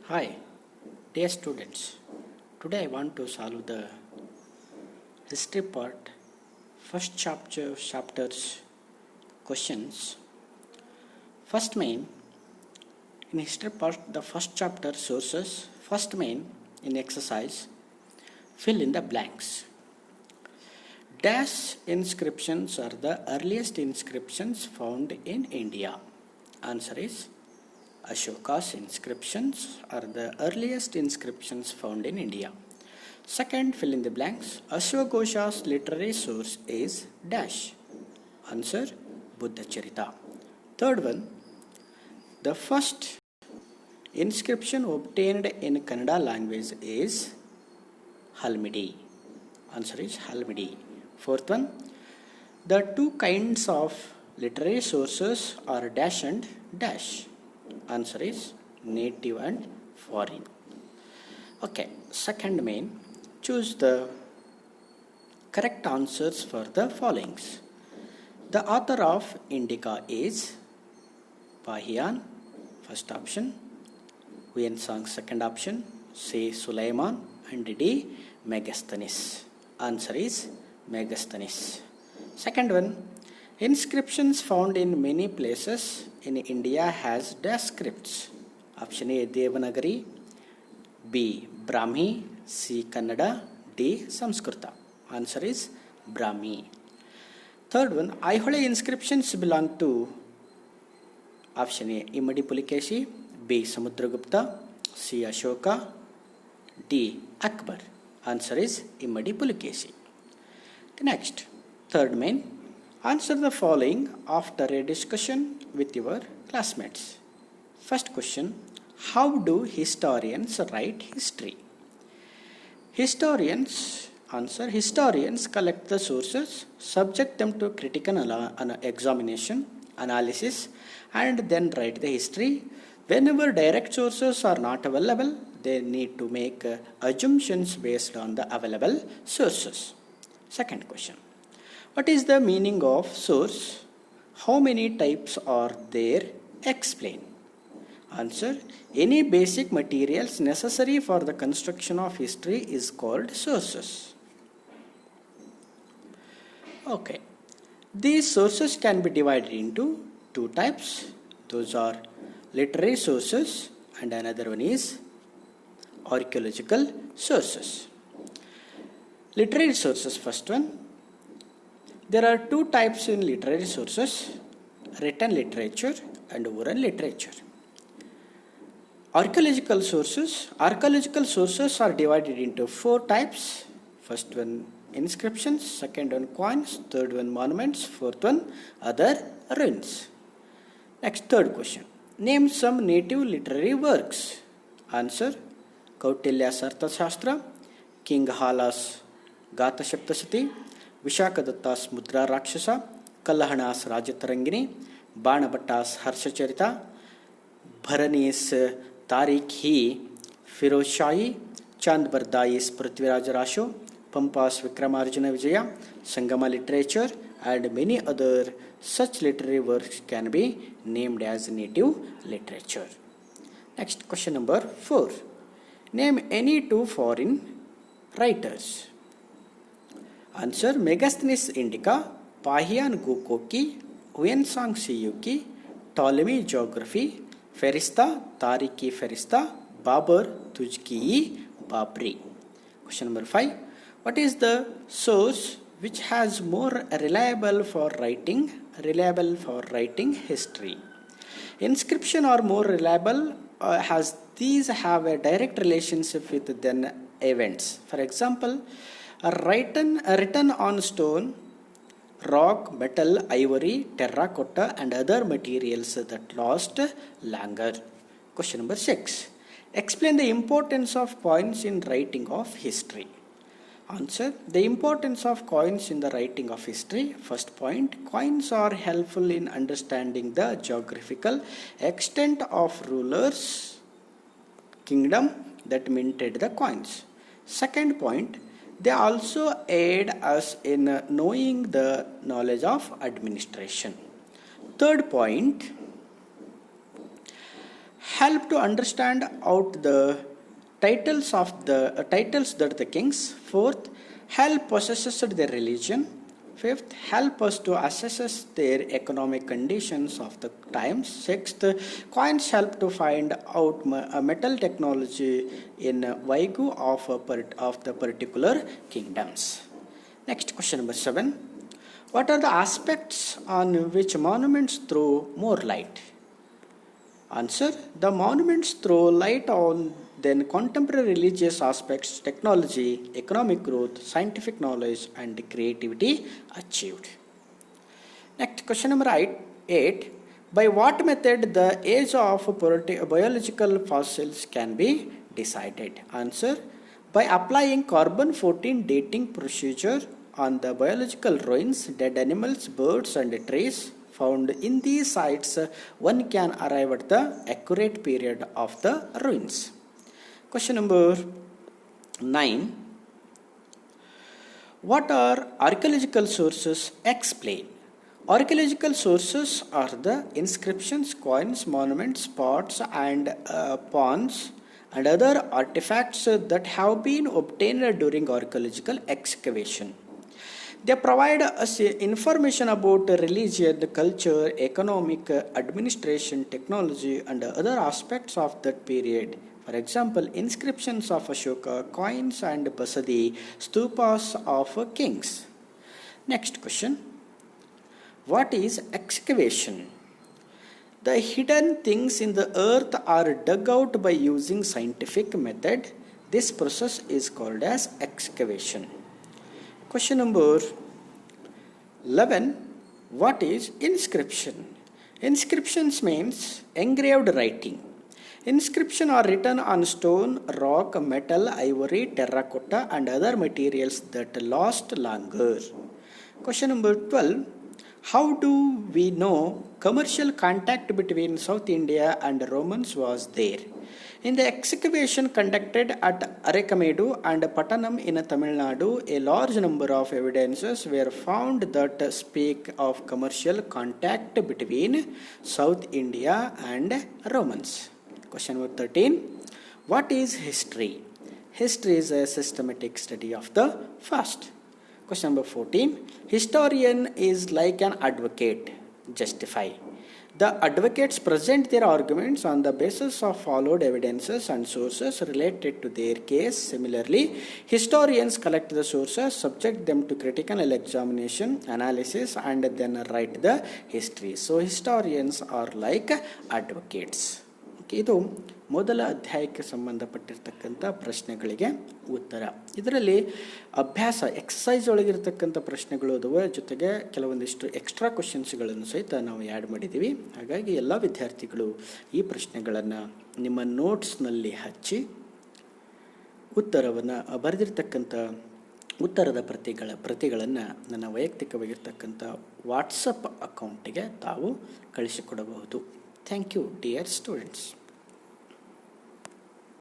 Hi, dear students. Today I want to solve the history part, first chapters questions. First main in history part, the first chapter sources. First main in exercise, fill in the blanks. Dash inscriptions are the earliest inscriptions found in India. Answer is Ashoka's inscriptions are the earliest inscriptions found in India. Second, fill in the blanks. Ashwagosha's literary source is dash. Answer, Buddha Charita. Third one, the first inscription obtained in Kannada language is Halmidi. Answer is Halmidi. Fourth one, the two kinds of literary sources are dash and dash. Answer is native and foreign. Okay, second main, choose the correct answers for the followings. The author of Indica is Pahian, first option. Huyen-Tsang, second option. C. Suleiman and D. Megasthenes. Answer is Megasthenes. Second one, inscriptions found in many places in India has dash scripts. Option A. Devanagari, B. Brahmi, C. Kannada, D. Samskrita. Answer is Brahmi. Third one, Aihole inscriptions belong to option A. Immadi Pulikesi, B. Samudragupta, C. Ashoka, D. Akbar. Answer is Immadi Pulikesi. Next, third main, answer the following after a discussion with your classmates. First question, how do historians write history? Historians collect the sources, subject them to critical examination, analysis, and then write the history. Whenever direct sources are not available, they need to make assumptions based on the available sources. Second question, what is the meaning of source? How many types are there? Explain. Answer, any basic materials necessary for the construction of history is called sources. Okay, these sources can be divided into two types. Those are literary sources and another one is archaeological sources. Literary sources, first one. There are two types in literary sources, written literature and oral literature. Archaeological sources are divided into four types. First one, inscriptions, second one, coins, third one, monuments, fourth one, other ruins. Next, third question, name some native literary works. Answer, Kautilya's Arthashastra, King Hala's Gatha Shaptasati, Vishakadatta's Mudra Rakshasa, Kallahana's Rajatarangini, Banabhatta's Harshacharita, Bharani's Tariq-i Firoz Shahi, Chand Bardai's Prithviraj Rasho, Pampa's Vikramarjuna Vijaya, Sangama literature, and many other such literary works can be named as native literature. Next, question number 4. Name any two foreign writers. Answer, Megasthenes Indica, Pahian Gukoki, Huyen-Tsang Siyuki, Ptolemy Geography, Ferista, Tariq-i Ferista, Babur, Tujki-i Babri. Question number 5. What is the source which has more reliable for writing history? Inscription are more reliable as these have a direct relationship with then events. For example, written on stone, rock, metal, ivory, terracotta and other materials that last longer. Question number 6. Explain the importance of coins in writing of history. Answer, the importance of coins in the writing of history. First point, coins are helpful in understanding the geographical extent of rulers' kingdom that minted the coins. Second point, they also aid us in knowing the knowledge of administration. Third point, help to understand out the titles that the kings. Fourth, help possess their religion. Fifth, help us to assess their economic conditions of the times. Sixth, coins help to find out metal technology in Vaigu of the particular kingdoms. Next, question number 7. What are the aspects on which monuments throw more light? Answer: the monuments throw light on then contemporary religious aspects, technology, economic growth, scientific knowledge, and creativity achieved. Next, question number 8. By what method the age of biological fossils can be decided? Answer: by applying carbon-14 dating procedure on the biological ruins, dead animals, birds, and trees found in these sites, one can arrive at the accurate period of the ruins. Question number 9. What are archaeological sources? Explain. Archaeological sources are the inscriptions, coins, monuments, pots, and ponds and other artifacts that have been obtained during archaeological excavation. They provide us information about religion, culture, economic, administration, technology, and other aspects of that period. For example, inscriptions of Ashoka, coins and basadi, stupas of kings. Next question. What is excavation? The hidden things in the earth are dug out by using scientific method. This process is called as excavation. Question number 11. What is inscription? Inscriptions means engraved writing. Inscriptions are written on stone, rock, metal, ivory, terracotta, and other materials that last longer. Question number 12. How do we know commercial contact between South India and Romans was there? In the excavation conducted at Arekamedu and Pattanam in Tamil Nadu, a large number of evidences were found that speak of commercial contact between South India and Romans. Question number 13. What is history? History is a systematic study of the past. Question number 14. Historian is like an advocate. Justify. The advocates present their arguments on the basis of followed evidences and sources related to their case. Similarly, historians collect the sources, subject them to critical examination, analysis, and then write the history. So, historians are like advocates. ಇದು ಮೊದಲ ಅಧ್ಯಾಯಕ್ಕೆ ಸಂಬಂಧಪಟ್ಟಿರ್ತಕ್ಕಂಥ ಪ್ರಶ್ನೆಗಳಿಗೆ ಉತ್ತರ. ಇದರಲ್ಲಿ ಅಭ್ಯಾಸ exercise ಒಳಗಿರ್ತಕ್ಕಂಥ ಪ್ರಶ್ನೆಗಳು ಅದುವ ಜೊತೆಗೆ ಕೆಲವೊಂದಿಷ್ಟು extra ಕ್ವಶನ್ಸ್ಗಳನ್ನು ಸಹಿತ ನಾವು ಆ್ಯಡ್ ಮಾಡಿದ್ದೀವಿ. ಹಾಗಾಗಿ ಎಲ್ಲ ವಿದ್ಯಾರ್ಥಿಗಳು ಈ ಪ್ರಶ್ನೆಗಳನ್ನು ನಿಮ್ಮ ನೋಟ್ಸ್ನಲ್ಲಿ ಹಚ್ಚಿ ಉತ್ತರವನ್ನು ಬರೆದಿರ್ತಕ್ಕಂಥ ಉತ್ತರದ ಪ್ರತಿಗಳನ್ನು ನನ್ನ ವೈಯಕ್ತಿಕವಾಗಿರ್ತಕ್ಕಂಥ ವಾಟ್ಸಪ್ ಅಕೌಂಟಿಗೆ ತಾವು ಕಳಿಸಿಕೊಡಬಹುದು. Thank you, dear students.